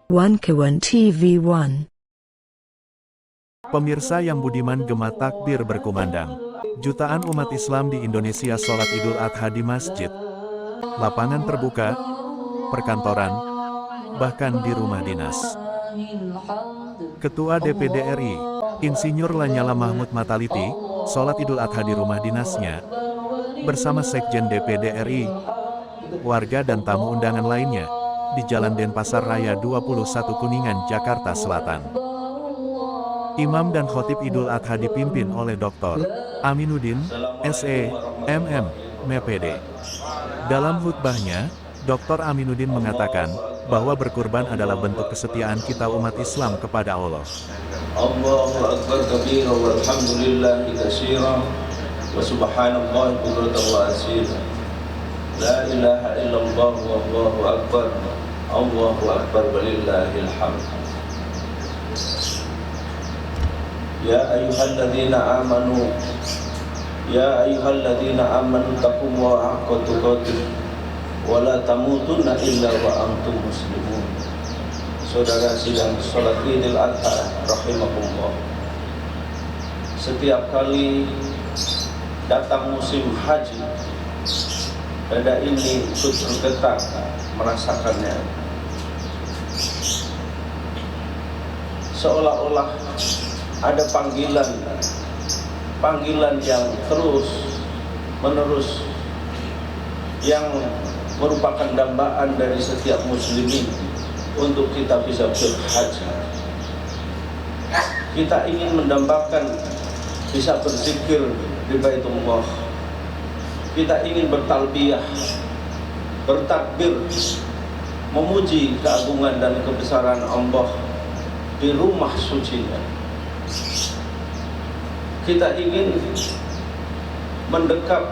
One Kawan TV One. Pemirsa yang budiman, gema takbir berkumandang. Jutaan umat Islam di Indonesia sholat Idul Adha di masjid, lapangan terbuka, perkantoran, bahkan di rumah dinas. Ketua DPD RI, Insinyur Lanyala Mahmud Mataliti, sholat Idul Adha di rumah dinasnya, bersama Sekjen DPD RI, warga dan tamu undangan lainnya, di Jalan Denpasar Raya 21 Kuningan, Jakarta Selatan. Imam dan khotib Idul Adha dipimpin oleh Dr. Aminuddin, SE, MM, MPD. Dalam khutbahnya, Dr. Aminuddin mengatakan bahwa berkurban adalah bentuk kesetiaan kita umat Islam kepada Allah. Allahu Akbar kabira walhamdulillahi katsira wa subhanallah bukratan wa asila. La ilaha illallah wallahu akbar. Allahu akbar walillahil hamd. Ya ayyuhalladzina amanu taqullaha haqqa tuqatih wa la tamutunna illa wa antum muslimun. Saudara sidang salat Idul Adha rahimakumullah. Setiap kali datang musim haji, dada ini ikut bergetar merasakannya. Seolah-olah ada panggilan yang terus menerus yang merupakan dambaan dari setiap muslimin untuk kita bisa berhaji. Kita ingin mendambakan bisa berzikir di Baitullah. Kita ingin bertalbiyah, bertakbir, memuji keagungan dan kebesaran Allah di rumah sucinya. Kita ingin mendekap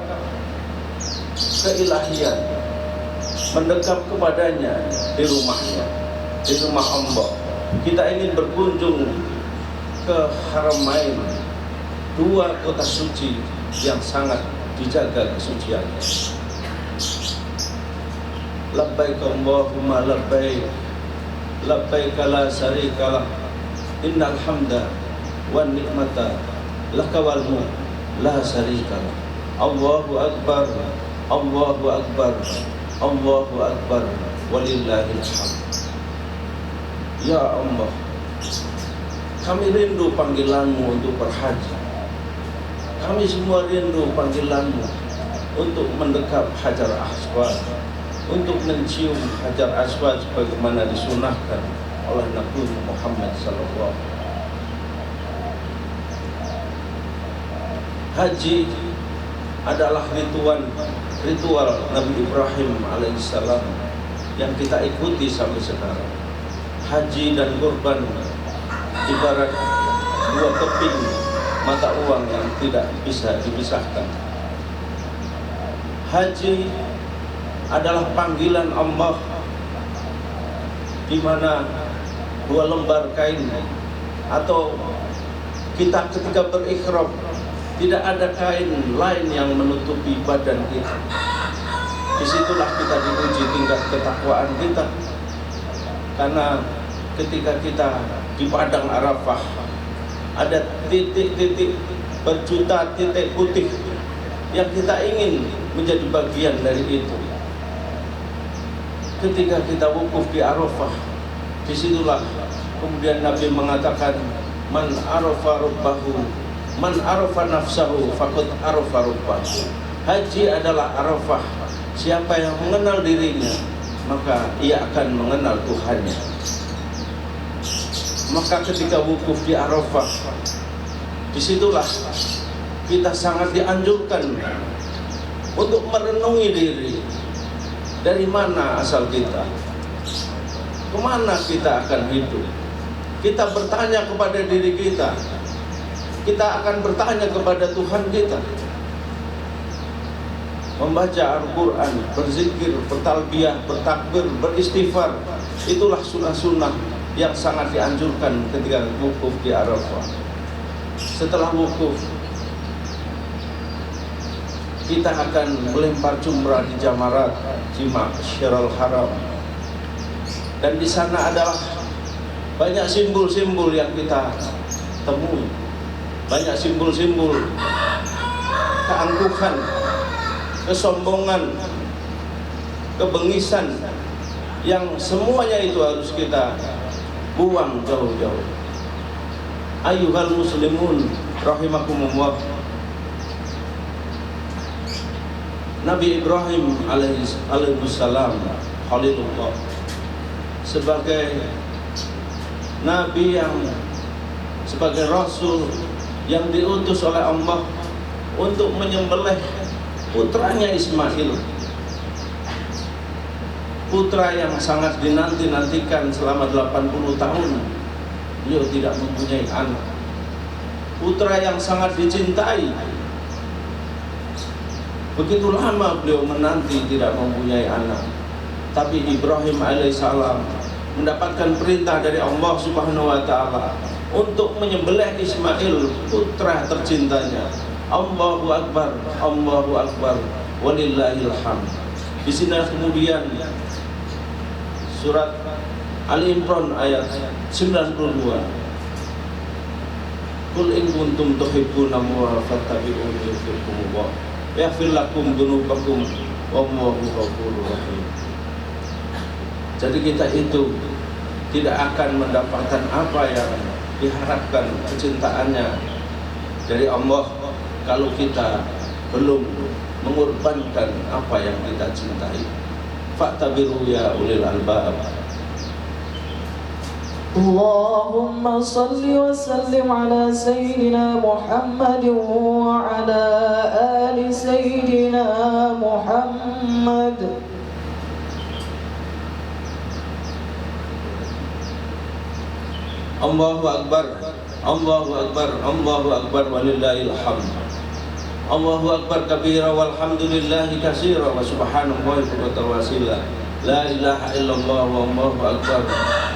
keilahian, mendekap kepadanya di rumahnya, di rumah Allah. Kita ingin berkunjung ke Haramain, dua kota suci yang sangat dijaga kesuciannya. Labbaik Allahumma labbaik, labbaik la syarika lak, innal hamda wan ni'mata laka wal mulk la syarika lak. Allahu akbar, Allahu akbar, Allahu akbar, walillahil hamd. Ya Allah, kami rindu panggilanmu untuk berhaji. Kami semua rindu panggilanmu untuk mendekap Hajar Aswad, untuk mencium Hajar Aswad sebagaimana disunahkan oleh Nabi Muhammad SAW. Haji adalah ritual Nabi Ibrahim alaihissalam yang kita ikuti sampai sekarang. Haji dan kurban ibarat dua keping mata uang yang tidak bisa dipisahkan. Haji adalah panggilan Allah, di mana dua lembar kain atau kita ketika berihram tidak ada kain lain yang menutupi badan kita. Disitulah kita diuji tingkat ketakwaan kita, karena ketika kita di padang Arafah ada titik-titik berjuta titik putih yang kita ingin menjadi bagian dari itu. Ketika kita wukuf di Arafah, disitulah kemudian Nabi mengatakan, man arafa rabbahu, man arafa nafsahu faqad arafa rabbahu. Haji adalah Arafah. Siapa yang mengenal dirinya, maka ia akan mengenal Tuhannya. Maka ketika wukuf di Arafah, disitulah kita sangat dianjurkan untuk merenungi diri. Dari mana asal kita? Kemana kita akan hidup? Kita bertanya kepada diri kita. Kita akan bertanya kepada Tuhan kita. Membaca Al-Quran, berzikir, bertalbiyah, bertakbir, beristighfar, itulah sunnah-sunnah yang sangat dianjurkan ketika wukuf di Arafah. Setelah wukuf, kita akan melempar jumrah di Jamarat, di Masjidil Haram. Dan di sana adalah banyak simbol-simbol yang kita temui, banyak simbol-simbol keangkuhan, kesombongan, kebengisan, yang semuanya itu harus kita buang jauh-jauh. Ayyuhal muslimun rahimakumullah. Nabi Ibrahim alaihissalam Khalilullah, sebagai nabi yang, sebagai rasul yang diutus oleh Allah untuk menyembelih putranya Ismail, putra yang sangat dinanti-nantikan selama 80 tahun. Beliau tidak mempunyai anak, putra yang sangat dicintai. Begitu lama beliau menanti tidak mempunyai anak, tapi Ibrahim alaihissalam mendapatkan perintah dari Allah Subhanahu wa taala untuk menyembelih Ismail, putra tercintanya. Allahu akbar, Allahu akbar, walillahil hamd. Di sini kemudian surat Ali Imran ayat 92. Qul in kuntum tuhibbunallaha fattabi'uni yuhibbukumullah yaghfir lakum dzunubakum wallahu ghafurur rahim. Jadi kita itu tidak akan mendapatkan apa yang diharapkan kecintaannya dari Allah kalau kita belum mengorbankan apa yang kita cintai. Fa'tabiru ya ulil albab. Allahumma salli wa sallim ala Sayyidina Muhammad wa ala ali Sayyidina Muhammad. Allahu akbar, Allahu akbar, Allahu akbar, walillahil hamd. Allahu akbar kabira walhamdulillahi katsira wa subhanallahi bukratan wa asila. La ilaha illallah wa Allahu akbar,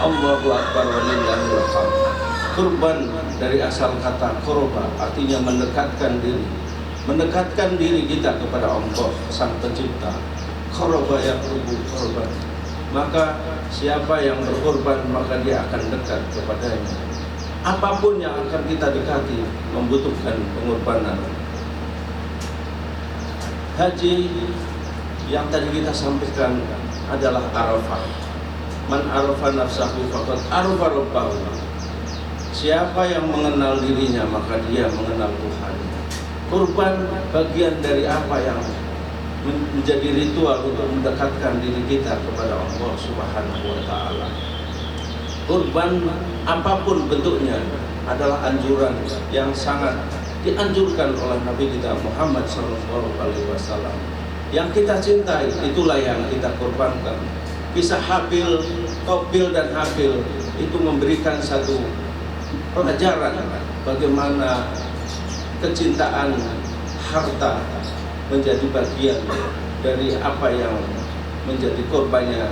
Allahu akbar, walillahil hamd. Kurban dari asal kata qurba, artinya mendekatkan diri kita kepada Allah Sang Pencipta. Qurba yaqrubu qurban. Maka siapa yang berkorban maka dia akan dekat kepadanya. Apapun yang akan kita dekati membutuhkan pengorbanan. Haji yang tadi kita sampaikan adalah Arafah. Man arafa nafsahu faqad arafa rabbahu. Siapa yang mengenal dirinya maka dia mengenal Tuhan. Kurban bagian dari apa yang menjadi ritual untuk mendekatkan diri kita kepada Allah Subhanahu wa taala. Kurban apapun bentuknya adalah anjuran yang sangat dianjurkan oleh Nabi kita Muhammad SAW. Yang kita cintai itulah yang kita korbankan. Kisah Qabil dan Habil itu memberikan satu pelajaran bagaimana kecintaan harta menjadi bagian dari apa yang menjadi korbannya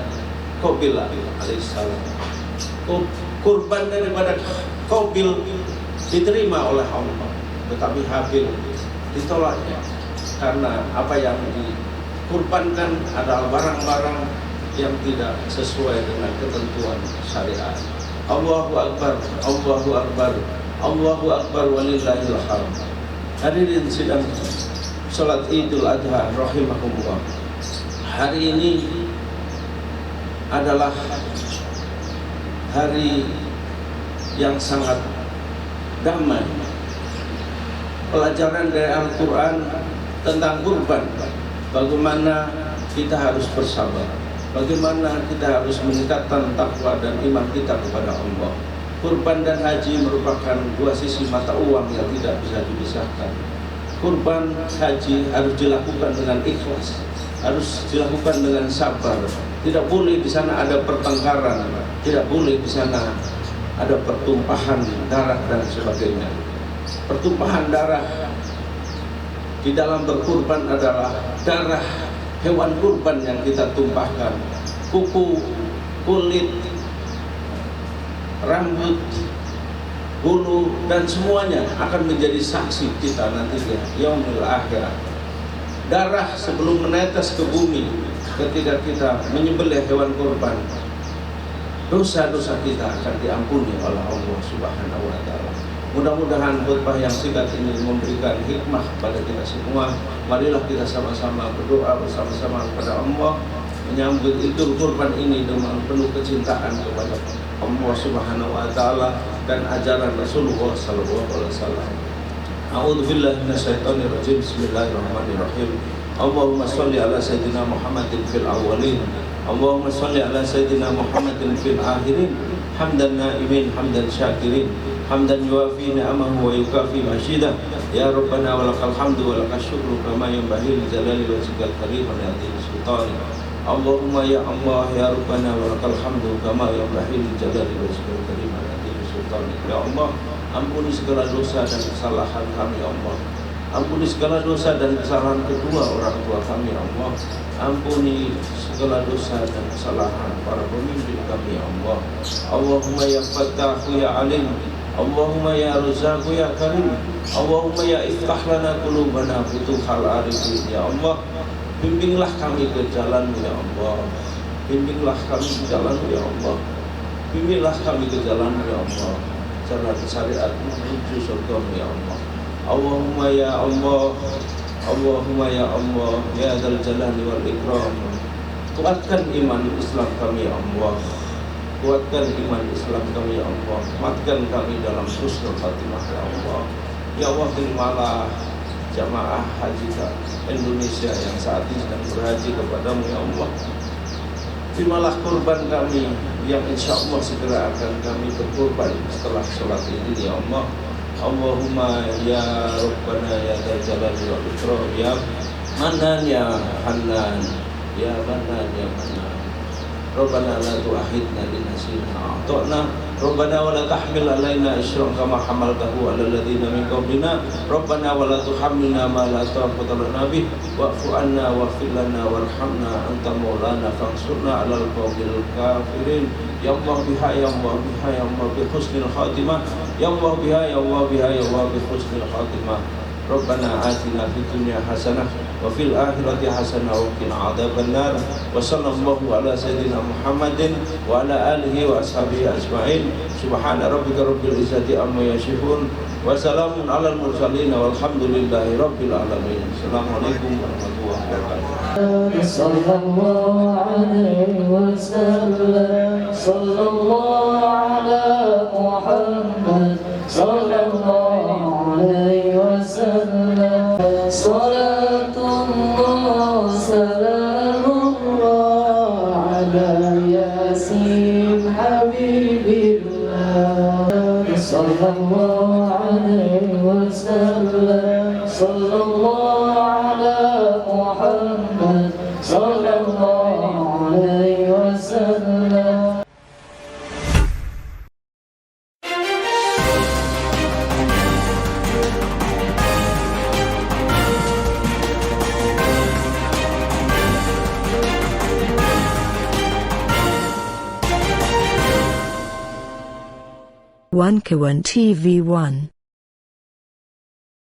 Qabil alaihissalam. Kurban daripada Qabil diterima oleh Allah, tetapi Habil ditolaknya karena apa yang dikurbankan adalah barang-barang yang tidak sesuai dengan ketentuan syariat. Allahu akbar, Allahu akbar, Allahu akbar, walillahil hamd. Hadirin sidang salat Idul Adha rahimakumullah. Hari ini adalah hari yang sangat damai. Pelajaran dari Al-Quran tentang kurban, bagaimana kita harus bersabar, bagaimana kita harus meningkatkan takwa dan iman kita kepada Allah. Kurban dan haji merupakan dua sisi mata uang yang tidak bisa dipisahkan. Kurban haji harus dilakukan dengan ikhlas, harus dilakukan dengan sabar. Tidak boleh di sana ada pertengkaran, tidak boleh di sana ada pertumpahan darah dan sebagainya. Pertumpahan darah di dalam berkurban adalah darah hewan kurban yang kita tumpahkan, kuku, kulit, rambut, bulu, dan semuanya akan menjadi saksi kita nanti di yaumil akhir. Darah sebelum menetes ke bumi ketika kita menyembelih hewan kurban dosa-dosa kita akan diampuni oleh Allah Subhanahu wa Ta'ala. Mudah-mudahan khutbah yang singkat ini memberikan hikmah kepada kita semua. Marilah kita sama-sama berdoa bersama-sama kepada Allah, menyambut Idul Kurban ini dengan penuh kecintaan kepada Allah Subhanahu wa Ta'ala dan ajaran Rasulullah sallallahu alaihi wasallam. A'udzubillahi minasyaitonir rajim. Bismillahirrahmanirrahim. Allahumma shalli ala sayyidina Muhammadin fil awwalin. Allahumma shalli ala sayyidina Muhammadin fil akhirin. Hamdan na'imin, hamdan syakirin, hamdan yuafi ni'amahu wa yukafi masyidah. Ya Rabbana walakal hamdu walakal syukru kama yanbaghi li jalali wajhikal karim wa li azimi sultani. Allahumma ya Allah ya Rabbana walakal hamdu kama yanbaghi li jalali wajhikal karim wa li azimi sultani. Ya Allah, ampuni segala dosa dan kesalahan kami ya Allah. Ampuni segala dosa dan kesalahan kedua orang tua kami ya Allah. Ampuni segala dosa dan kesalahan para pemimpin kami ya Allah. Allahumma ya Fattahu ya Alim, Allahumma ya Razzaqu ya Karim, Allahumma ya iftah lana qulubana futuhal arifin ya Allah. Bimbinglah kami ke jalan-Mu ya Allah. Bimbinglah kami ke jalan-Mu ya Allah. Bimbinglah kami ke jalan-Mu ya Allah. Jalan syariat menuju surga-Mu ya Allah. Allahumma ya Allah, Allahumma ya Allah, ya Dzal Jalali wal Ikram. Kuatkan iman Islam kami ya Allah. Kuatkan iman Islam kami ya Allah. Kuatkan kami dalam husnul khatimah ya Allah. Ya Allah, terimalah jamaah haji Indonesia yang saat ini sedang berhaji kepadamu ya Allah. Terimalah kurban kami yang insya Allah segera akan kami berkurban setelah sholat ini ya Allah. Allahumma ya Rabbana ya Dzal Jalali wal Ikram, ya Manan ya Hanan, ya Manan ya Manan. Rabbana la tu'akhidna in nasina a'tana, Rabbana wa la tahmil alaina isran kama hamaltahu ala alladziina min qablina, Rabbana wa la tuhammilna ma la taqata lana bih, wa'fu 'anna waghfir lana warhamna anta maulana fansurna 'alal qaumil kafirin. Ya Allah biha ya Allah biha ya Allah bi husnil khatimah, ya Allah biha ya Allah biha ya Allah bi husnil khatimah. Rabbana atina fid dunya hasanah wa fil akhirati hasanah wa qina adzabannar. Wa sallallahu ala sayyidina Muhammadin wa ala alihi wa ashabihi ajmain. Subhana rabbika rabbil izzati amma yasifun wa salamun alal mursalin walhamdulillahi rabbil alamin. Assalamualaikum warahmatullahi wabarakatuh. Sallallahu alaihi wasallam, sallallahu ala Muhammad, sallallahu alaihi wasallam. Salatullah salamullah ala yasin habibillah. Sallallahu alaihi wasallam, sallallahu ala Muhammad, sallallahu alaihi wasallam. One Kawan TV 1